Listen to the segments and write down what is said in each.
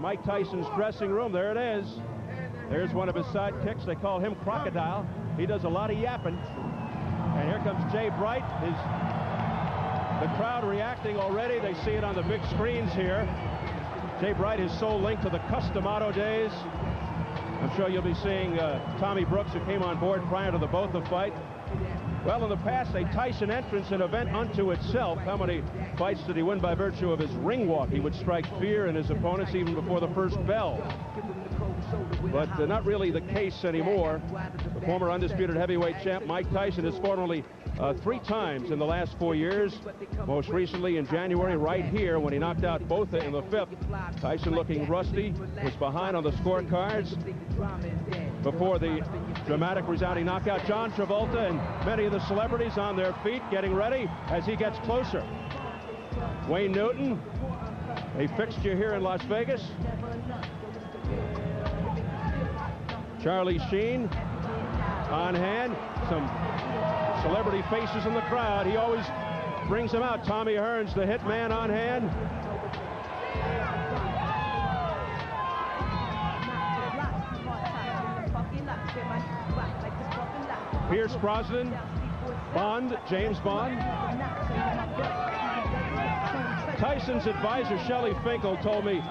Mike Tyson's dressing room. There it is. There's one of his sidekicks. They call him Crocodile. He does a lot of yapping. And here comes Jay Bright. The crowd reacting already. They see it on the big screens here. Jay Bright, his sole link to the Custom Auto days. I'm sure you'll be seeing Tommy Brooks, who came on board prior to the Botha fight. Well, in the past, a Tyson entrance, an event unto itself. How many fights did he win by virtue of his ring walk? He would strike fear in his opponents even before the first bell. But not really the case anymore. The former undisputed heavyweight champ Mike Tyson has fought only 3 times in the last 4 years. Most recently in January, right here, when he knocked out Botha in the 5th. Tyson looking rusty, was behind on the scorecards before the dramatic resounding knockout. John Travolta and many of the celebrities on their feet getting ready as he gets closer. Wayne Newton, a fixture here in Las Vegas. Charlie Sheen on hand. Some celebrity faces in the crowd. He always brings them out. Tommy Hearns, the hitman, on hand. Pierce Brosnan, Bond, James Bond. Tyson's advisor, Shelley Finkel, told me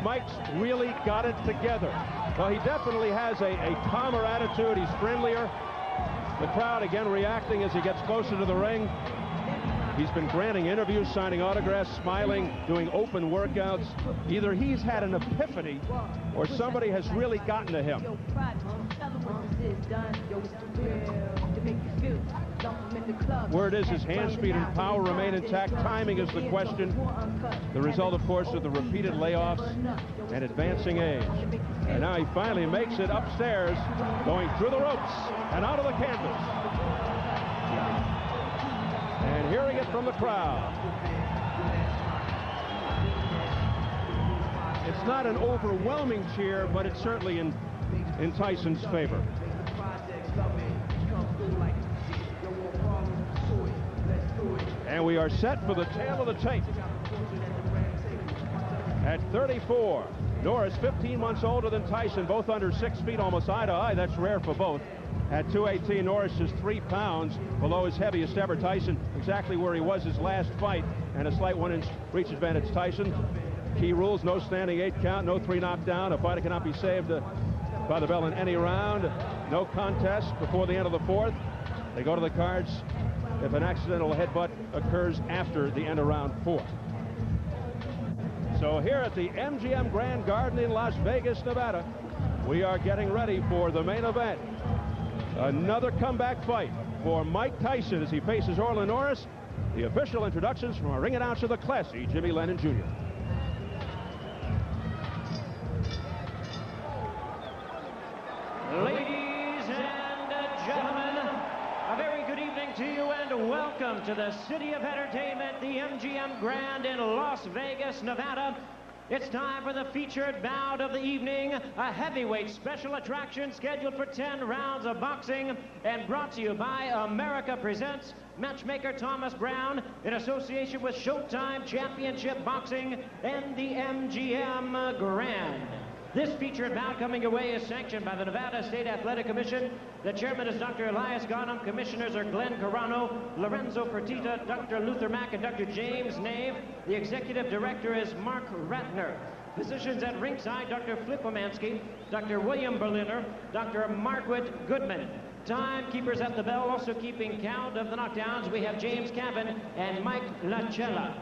Mike's really got it together. Well, he definitely has a calmer attitude. He's friendlier. The crowd again reacting as he gets closer to the ring. He's been granting interviews, signing autographs, smiling, doing open workouts. Either he's had an epiphany or somebody has really gotten to him. Word is his hand speed and power remain intact. Timing is the question. The result, of course, of the repeated layoffs and advancing age. And now he finally makes it upstairs, going through the ropes and out of the canvas. And hearing it from the crowd. It's not an overwhelming cheer, but it's certainly in Tyson's favor. And we are set for the tail of the tape. At 34, Norris, 15 months older than Tyson, both under 6 feet, almost eye to eye. That's rare for both. At 218, Norris is 3 pounds below his heaviest ever. Tyson exactly where he was his last fight, and a slight 1-inch reach advantage. Tyson, key rules: no standing 8 count, no 3 knockdown. A fighter cannot be saved by the bell in any round. No contest before the end of the 4th. They go to the cards if an accidental headbutt occurs after the end of round 4. So here at the MGM Grand Garden in Las Vegas, Nevada, we are getting ready for the main event. Another comeback fight for Mike Tyson as he faces Orlin Norris. The official introductions from our ring announcer, the classy Jimmy Lennon Jr. Ladies and gentlemen, a very good evening to you and welcome to the City of Entertainment, the MGM Grand in Las Vegas, Nevada. It's time for the featured bout of the evening, a heavyweight special attraction scheduled for 10 rounds of boxing and brought to you by America Presents, matchmaker Thomas Brown, in association with Showtime Championship Boxing and the MGM Grand. This featured bout coming your way is sanctioned by the Nevada State Athletic Commission. The chairman is Dr. Elias Garnham. Commissioners are Glenn Carano, Lorenzo Fertitta, Dr. Luther Mack, and Dr. James Nave. The executive director is Mark Ratner. Physicians at ringside, Dr. Flip Womansky, Dr. William Berliner, Dr. Margaret Goodman. Timekeepers at the bell, also keeping count of the knockdowns, we have James Cabin and Mike Lachella.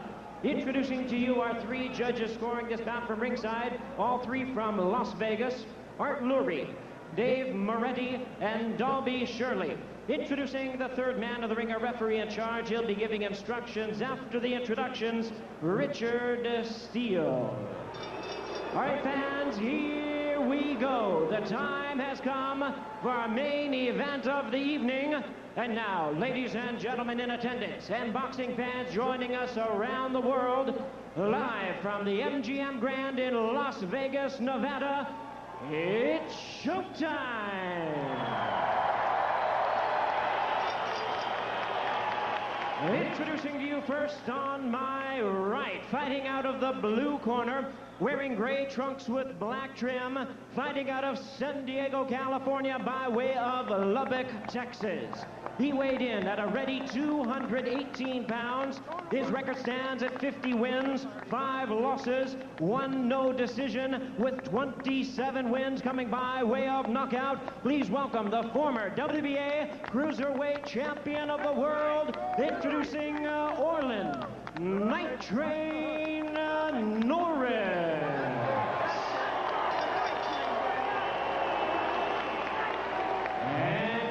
Introducing to you our 3 judges scoring this bout from ringside, all 3 from Las Vegas: Art Lurie, Dave Moretti, and Dalby Shirley. Introducing the 3rd man of the ring, a referee in charge. He'll be giving instructions after the introductions, Richard Steele. All right, fans, here we go. The time has come for our main event of the evening. And now, ladies and gentlemen in attendance and boxing fans joining us around the world, live from the MGM Grand in Las Vegas, Nevada, it's showtime! Introducing to you first on my right, fighting out of the blue corner, wearing gray trunks with black trim, fighting out of San Diego, California by way of Lubbock, Texas. He weighed in at a ready 218 pounds. His record stands at 50 wins, 5 losses, 1 no decision, with 27 wins coming by way of knockout. Please welcome the former WBA Cruiserweight Champion of the World, introducing Orlin Night Train Norris.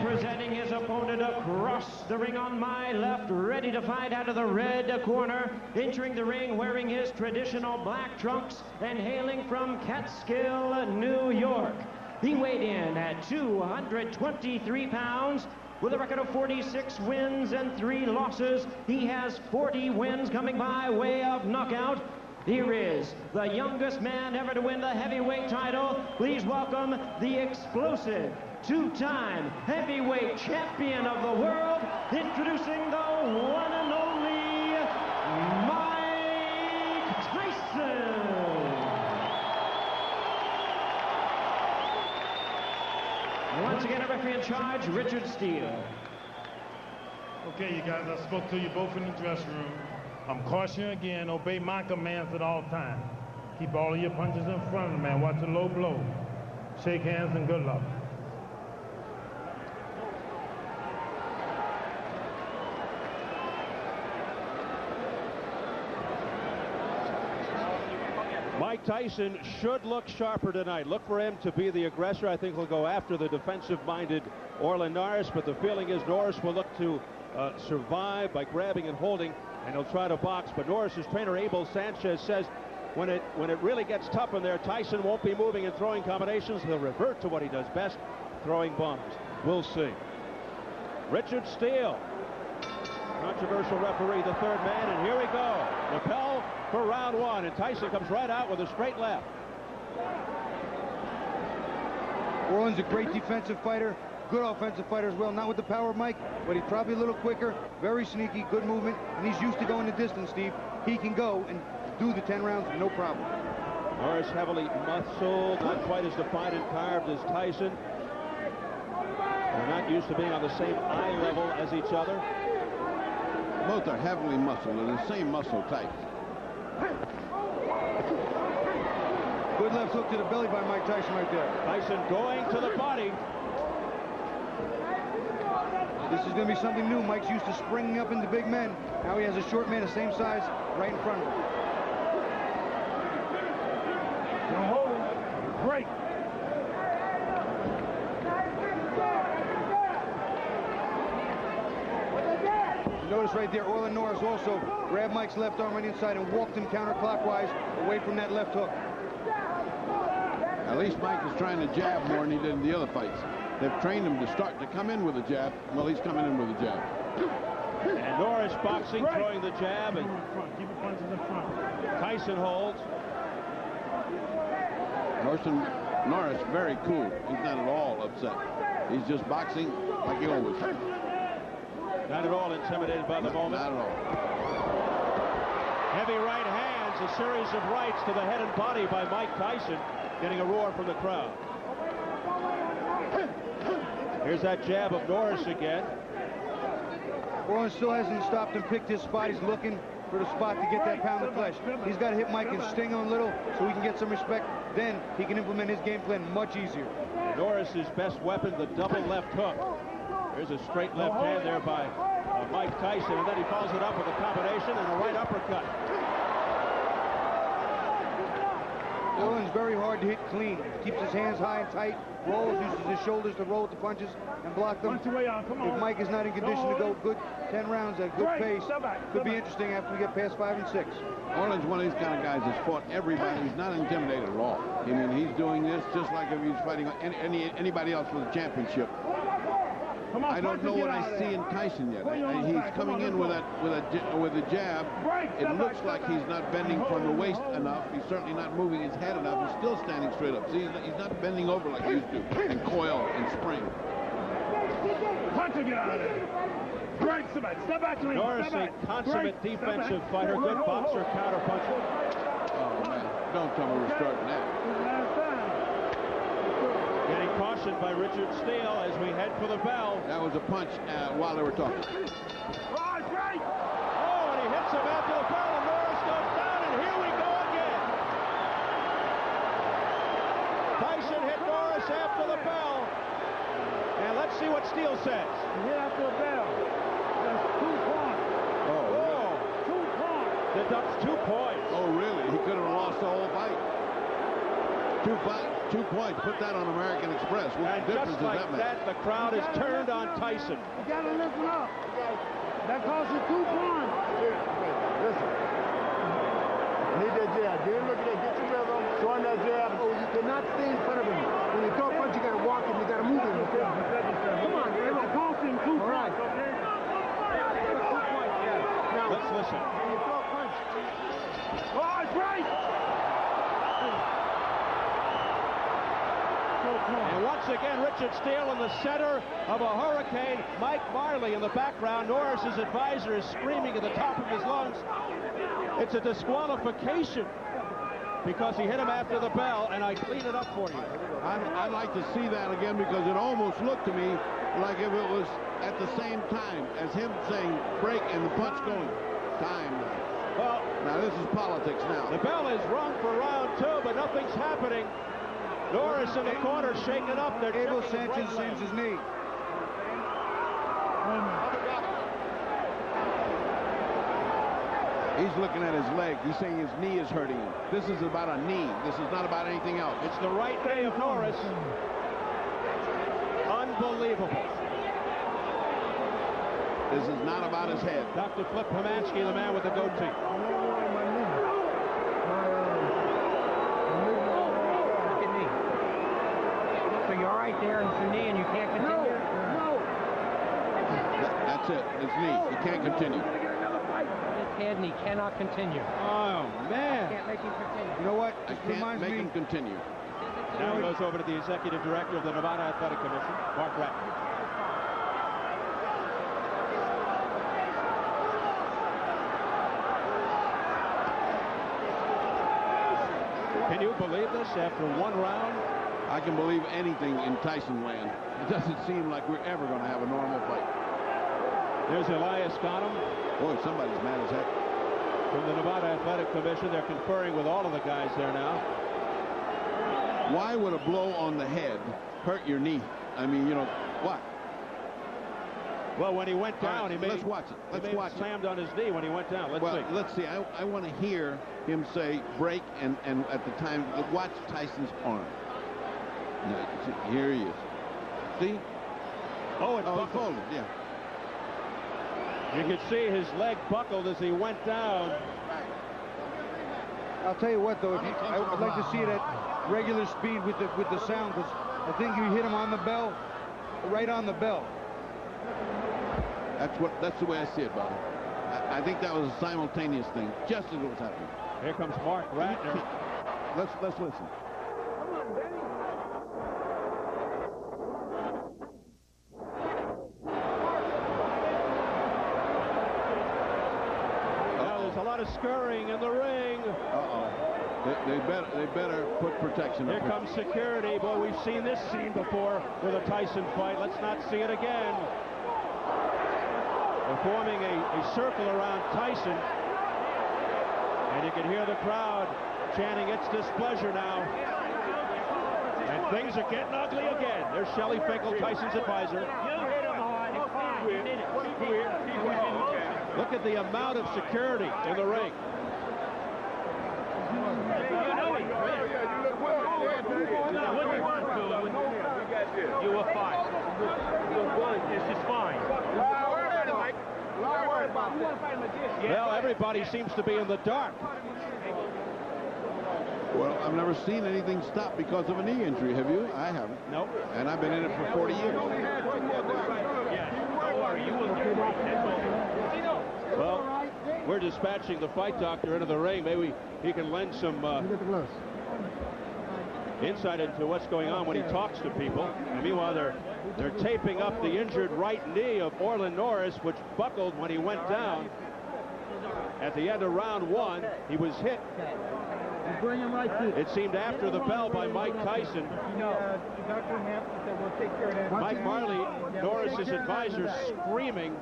Presenting his opponent across the ring on my left, ready to fight out of the red corner, entering the ring wearing his traditional black trunks and hailing from Catskill, New York. He weighed in at 223 pounds with a record of 46 wins and 3 losses. He has 40 wins coming by way of knockout. Here is the youngest man ever to win the heavyweight title. Please welcome the explosive 2-time heavyweight champion of the world, introducing the one and only Mike Tyson. Once again, a referee in charge, Richard Steele. Okay, you guys, I spoke to you both in the dressing room. I'm cautioning again, obey my commands at all times. Keep all of your punches in front of the man. Watch the low blow. Shake hands and good luck. Mike Tyson should look sharper tonight. Look for him to be the aggressor. I think he'll go after the defensive-minded Orlin Norris, but the feeling is Norris will look to survive by grabbing and holding, and he'll try to box. But Norris's trainer, Abel Sanchez, says when it really gets tough in there, Tyson won't be moving and throwing combinations. He'll revert to what he does best, throwing bombs. We'll see. Richard Steele, controversial referee, the third man, and here we go. Lapel for round 1, and Tyson comes right out with a straight left. Orlin's a great defensive fighter, good offensive fighter as well. Not with the power of Mike, but he's probably a little quicker, very sneaky, good movement, and he's used to going the distance, Steve. He can go and do the 10 rounds, no problem. Norris heavily muscled, not quite as defined and carved as Tyson. They're not used to being on the same eye level as each other. Both are heavily muscled and the same muscle type. Good left hook to the belly by Mike Tyson right there. Tyson going to the body. This is going to be something new. Mike's used to springing up into big men. Now he has a short man the same size right in front of him. Now hold it. Break. Notice right there, Orlin Norris also grabbed Mike's left arm on the inside and walked him counterclockwise away from that left hook. At least Mike is trying to jab more than he did in the other fights. They've trained him to start to come in with a jab. Well, he's coming in with a jab. And Norris boxing, throwing the jab, and Keep your punches in front. Tyson holds. Norris very cool. He's not at all upset. He's just boxing like he always does. Not at all intimidated by the moment. Not at all. Heavy right hands, a series of rights to the head and body by Mike Tyson, getting a roar from the crowd. Here's that jab of Norris again. Orlin still hasn't stopped and picked his spot. He's looking for the spot to get that pound of flesh. He's got to hit Mike and sting him a little so he can get some respect. Then he can implement his game plan much easier. And Norris's best weapon, the double left hook. There's a straight left hand there by Mike Tyson, and then he follows it up with a combination and a right uppercut. Orlin's very hard to hit clean. Keeps his hands high and tight, rolls, uses his shoulders to roll with the punches and block them. If Mike is not in condition to go good 10 rounds at a good pace, could be interesting after we get past 5 and 6. Orlin's one of these kind of guys that's fought everybody. He's not intimidated at all. I mean, he's doing this just like if he's fighting anybody else for the championship. I don't know what I see in Tyson yet. He's coming in with a jab. It looks like he's not bending from the waist enough. He's certainly not moving his head enough. He's still standing straight up. See, he's not bending over like he used to and coil and spring. Punch him, get out of there. Break somebody. Step back to him. Norris, a consummate defensive fighter, good boxer, counterpuncher. Oh, man. Don't tell me we're starting that. Getting cautioned by Richard Steele as we head for the bell. That was a punch while they were talking. Oh, and he hits him after the bell, and Norris goes down, and here we go again. Tyson hit Norris after the bell. And let's see what Steele says. Hit after the bell. That's 2 points. Oh, really? 2 points. Deducts 2 points. Oh, really? He could have lost the whole fight. 2 points. Put that on American Express. What And difference just does like that make? that, the crowd is turned on Tyson. You got to listen up. That costs you 2 points. Listen. Need that jab. Get him, look at that. Get your rhythm. Show him that jab. Oh, you cannot stay in front of him. When you throw a punch, you got to walk him. You got to move him. Come on, man. It costs him 2 points. All right. Now, Let's listen. when you throw a punch. Oh, it's right. And once again, Richard Steele in the center of a hurricane. Mike Marley in the background. Norris's advisor is screaming at the top of his lungs. It's a disqualification because he hit him after the bell, and I clean it up for you. I'd like to see that again because it almost looked to me like if it was at the same time as him saying break and the punch going. Time. Well, Now this is politics now. the bell is rung for round 2, but nothing's happening. Norris in the corner shaking up. They're Abel checking Sanchez right saves his knee. He's looking at his leg. He's saying his knee is hurting him. This is about a knee. This is not about anything else. It's the right knee of Norris. Unbelievable. This is not about his head. Dr. Flip Pomansky, the man with the goatee. So you're right there in your knee and you can't continue? That's it. His knee. He can't continue. His head and he cannot continue. Oh, man. Can't make him continue. You know what? I This can't reminds make me. him continue. Now he goes over to the executive director of the Nevada Athletic Commission, Mark Ratner. Can you believe this after 1 round? I can believe anything in Tyson land. It doesn't seem like we're ever going to have a normal fight. There's Elias Ghanem Boy, somebody's mad as heck. from the Nevada Athletic Commission. They're conferring with all of the guys there now. Why would a blow on the head hurt your knee? I mean, you know, what? Well, when he went All down, right, he may let's watch it. Let's he may watch have it. slammed on his knee when he went down. Let's Well, see. let's see. I want to hear him say break and at the time, watch Tyson's arm. Now, here he is. See? Oh, it Oh, he buckled. folded, yeah. You could see his leg buckled as he went down. I'll tell you what, though, if I'd like to see it at regular speed with the sound, because I think you hit him on the bell, right on the bell. That's the way I see it, Bobby. I think that was a simultaneous thing, just as it was happening. Here comes Mark Ratner. Let's listen. Now there's a lot of scurrying in the ring. Uh-oh. They better put protection Here up. comes security. Boy, we've seen this scene before with a Tyson fight. Let's not see it again. They're forming a circle around Tyson. And you can hear the crowd chanting its displeasure now. And things are getting ugly again. There's Shelley Finkel, Tyson's advisor. Look at the amount of security in the ring. You were fine. This is fine. Well, everybody seems to be in the dark. Well, I've never seen anything stop because of a knee injury. Have you? I haven't. Nope. And I've been in it for 40 years. Well, we're dispatching the fight doctor into the ring. Maybe he can lend some insight into what's going on when he talks to people. And meanwhile, they're taping up the injured right knee of Orlin Norris, which buckled when he went down. At the end of round 1, he was hit. It seemed after the bell by Mike Tyson. Mike Marley, Norris's advisor, screaming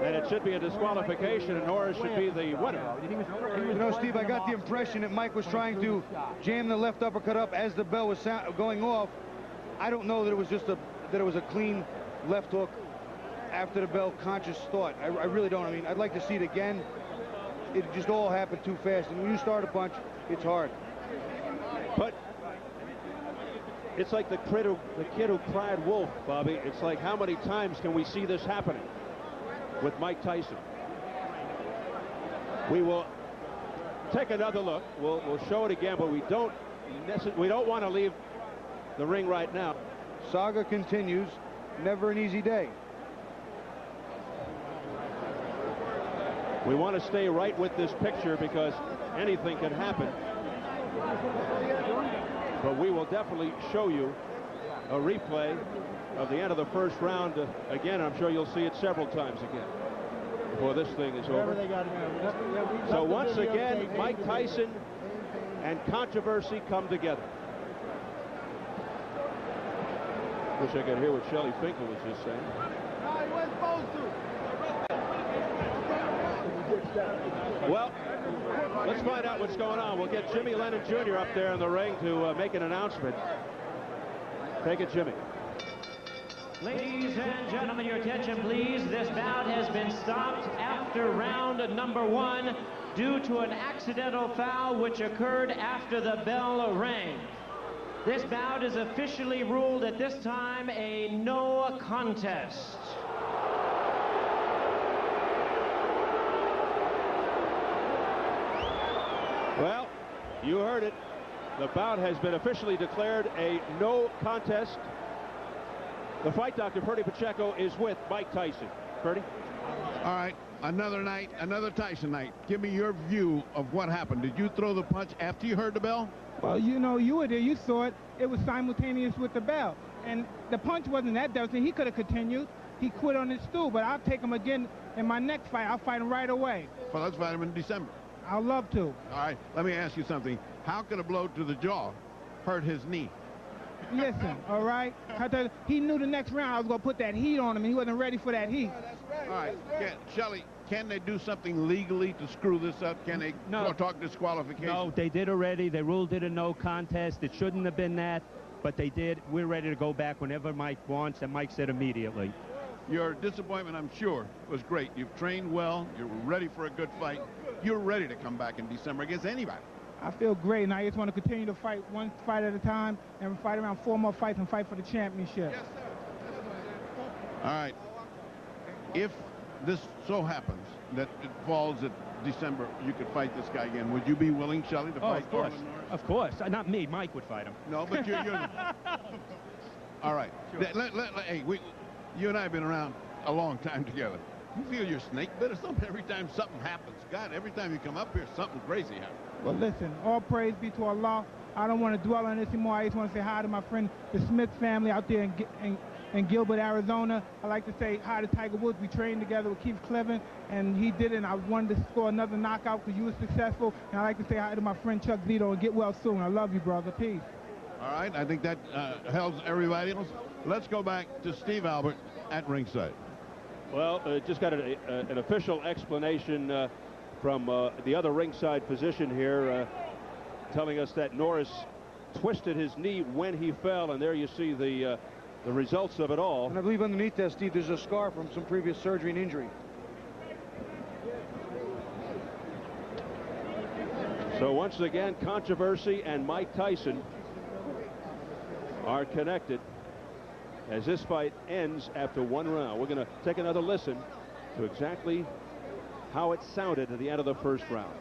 that it should be a disqualification and Norris should be the winner. You know, Steve, I got the impression that Mike was trying to jam the left uppercut up as the bell was going off. I don't know that it was just that it was a clean left hook after the bell conscious thought. I really don't. I mean, I'd like to see it again. It just all happened too fast. And when you start a punch, it's hard. But it's like the kid who cried wolf, Bobby. It's like, how many times can we see this happening with Mike Tyson? We will take another look. We'll show it again, but we don't want to leave the ring right now. Saga continues. Never an easy day. We want to stay right with this picture because anything can happen. But we will definitely show you a replay of the end of the first round again. I'm sure you'll see it several times again before this thing is over. So once again, Mike Tyson and controversy come together. Wish I could hear what Shelly Finkel was just saying. Well, let's find out what's going on. We'll get Jimmy Lennon Jr. up there in the ring to make an announcement. Take it, Jimmy. Ladies and gentlemen, your attention, please. This bout has been stopped after round number 1 due to an accidental foul which occurred after the bell rang. This bout is officially ruled at this time a no contest. Well, you heard it. The bout has been officially declared a no contest. The fight doctor, Ferdy Pacheco, is with Mike Tyson. Ferdy? All right, another night, another Tyson night. Give me your view of what happened. Did you throw the punch after you heard the bell? Well, you know, you were there. You saw it. It was simultaneous with the bell. And the punch wasn't that devastating. He could have continued. He quit on his stool, but I'll take him again in my next fight. I'll fight him right away. Well, let's fight him in December. I'd love to. All right, let me ask you something. How could a blow to the jaw hurt his knee? Listen, all right? He knew the next round I was going to put that heat on him, and he wasn't ready for that heat. All right, Shelly, can they do something legally to screw this up? Can they talk disqualification? No, they did already. They ruled it a no contest. It shouldn't have been that, but they did. We're ready to go back whenever Mike wants, and Mike said immediately. Your disappointment, I'm sure, was great. You've trained well. You're ready for a good fight. You're ready to come back in December against anybody. I feel great, and I just want to continue to fight one fight at a time and fight around 4 more fights and fight for the championship. Yes, sir. All right. If this so happens that it falls at December, you could fight this guy again. Would you be willing, Shelly, to fight Orlin Norris? Of course. Not me. Mike would fight him. No, but you're all right. Sure. Hey, you and I have been around a long time together. You feel your snake bit or something every time something happens? God, every time you come up here, something crazy happens. Well, listen, all praise be to Allah. I don't want to dwell on this anymore. I just want to say hi to my friend, the Smith family out there in Gilbert, Arizona. I like to say hi to Tiger Woods. We trained together with Keith Cleveland, and he did it, and I wanted to score another knockout because you were successful. And I like to say hi to my friend Chuck Zito and get well soon. I love you, brother. Peace. All right, I think that helps everybody else. Let's go back to Steve Albert at ringside. Well, just got an official explanation from the other ringside physician here, telling us that Norris twisted his knee when he fell, and there you see the results of it all. And I believe underneath that, Steve, there's a scar from some previous surgery and injury. So once again, controversy and Mike Tyson are connected as this fight ends after 1 round. We're going to take another listen to exactly how it sounded at the end of the first round.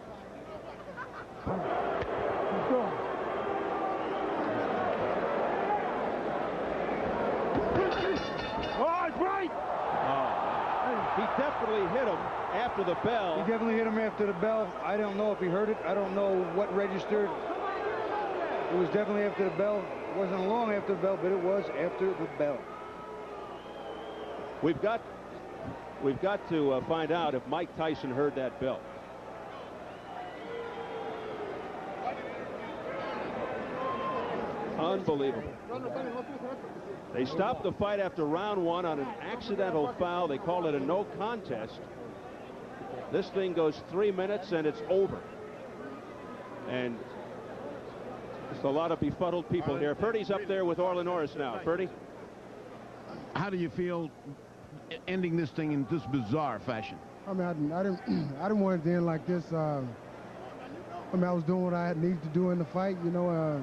Oh, it's right! He definitely hit him after the bell. He definitely hit him after the bell. I don't know if he heard it. I don't know what registered. It was definitely after the bell. It wasn't long after the bell, but it was after the bell. We've got to find out if Mike Tyson heard that bell. Unbelievable. They stopped the fight after round 1 on an accidental foul. They call it a no contest. This thing goes 3 minutes and it's over. And there's a lot of befuddled people here. Purdy's up there with Orlin Norris now. Purdy? How do you feel ending this thing in this bizarre fashion? I mean, I didn't want it to end like this. I mean, I was doing what I needed to do in the fight. You know,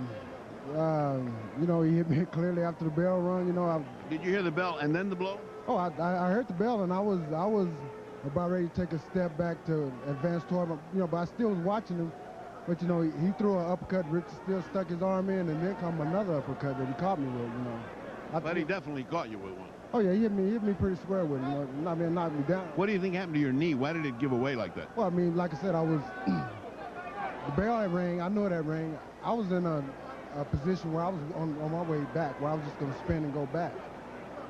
he hit me clearly after the bell rung. You know, did you hear the bell and then the blow? Oh, I heard the bell, and I was about ready to take a step back to advance toward him. You know, but I still was watching him. But you know, he threw an uppercut. Rick still stuck his arm in, and then come another uppercut that he caught me with. You know, but he definitely caught you with one. Oh yeah, he hit me pretty square with it. You know, I mean, knocked me down. What do you think happened to your knee? Why did it give away like that? Well, I mean, like I said, I was the bell that rang. I knew that rang. I was in a position where I was on my way back, where I was just going to spin and go back.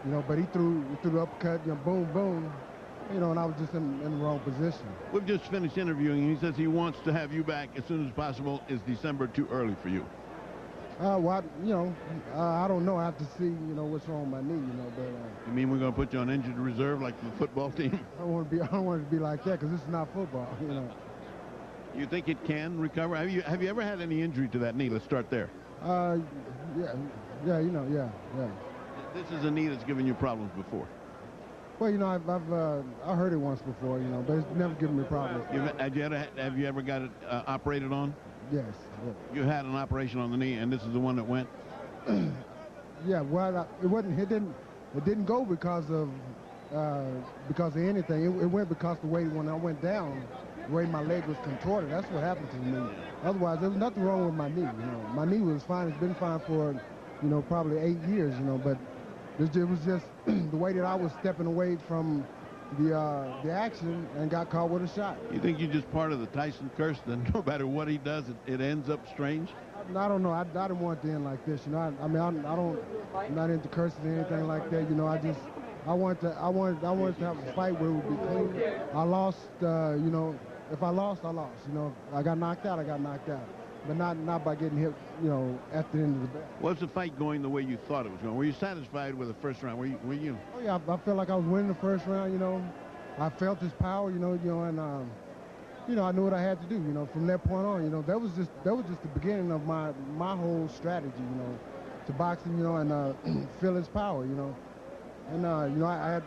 You know, but he threw the uppercut. You know, boom, boom. You know, and I was just in the wrong position. We've just finished interviewing him. He says he wants to have you back as soon as possible. Is December too early for you? Well, you know, I don't know. I have to see, you know, what's wrong with my knee, you know. But you mean we're going to put you on injured reserve like the football team? I don't want it to be like that, because this is not football, you know. You think it can recover? Have you ever had any injury to that knee? Let's start there. Yeah, you know, yeah. This is a knee that's given you problems before. Well, you know, I heard it once before, you know, but it's never given me problems. Have you ever got it operated on? Yes. You had an operation on the knee, and this is the one that went? Yeah, well, it didn't go because of anything. It went because the way when I went down, the way my leg was contorted. That's what happened to me. Otherwise, there was nothing wrong with my knee. You know, my knee was fine. It's been fine for, you know, probably 8 years. You know, but it was just the way that I was stepping away from the action and got caught with a shot. You think you're just part of the Tyson curse? Then no matter what he does, it ends up strange. I don't know. I didn't want it to end like this. You know, I'm not into curses or anything like that. You know, I wanted to have a fight where it would be clean. I lost. You know, if I lost, I lost. You know, I got knocked out. But not by getting hit, you know, at the end of the bell. Was the fight going the way you thought it was going? Were you satisfied with the first round? Were you? Oh yeah, I felt like I was winning the first round. You know, I felt his power. You know, and you know, I knew what I had to do. You know, from that point on, you know, that was just the beginning of my whole strategy. You know, to box him. You know, and feel his power. You know, and you know, I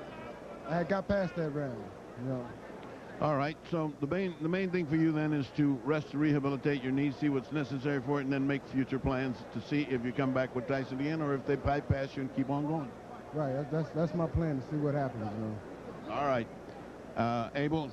had got past that round. You know. All right, so the main thing for you then is to rest and rehabilitate your knee, see what's necessary for it, and then make future plans to see if you come back with Tyson again or if they bypass you and keep on going. Right, that's my plan, to see what happens, you know. All right, Abel,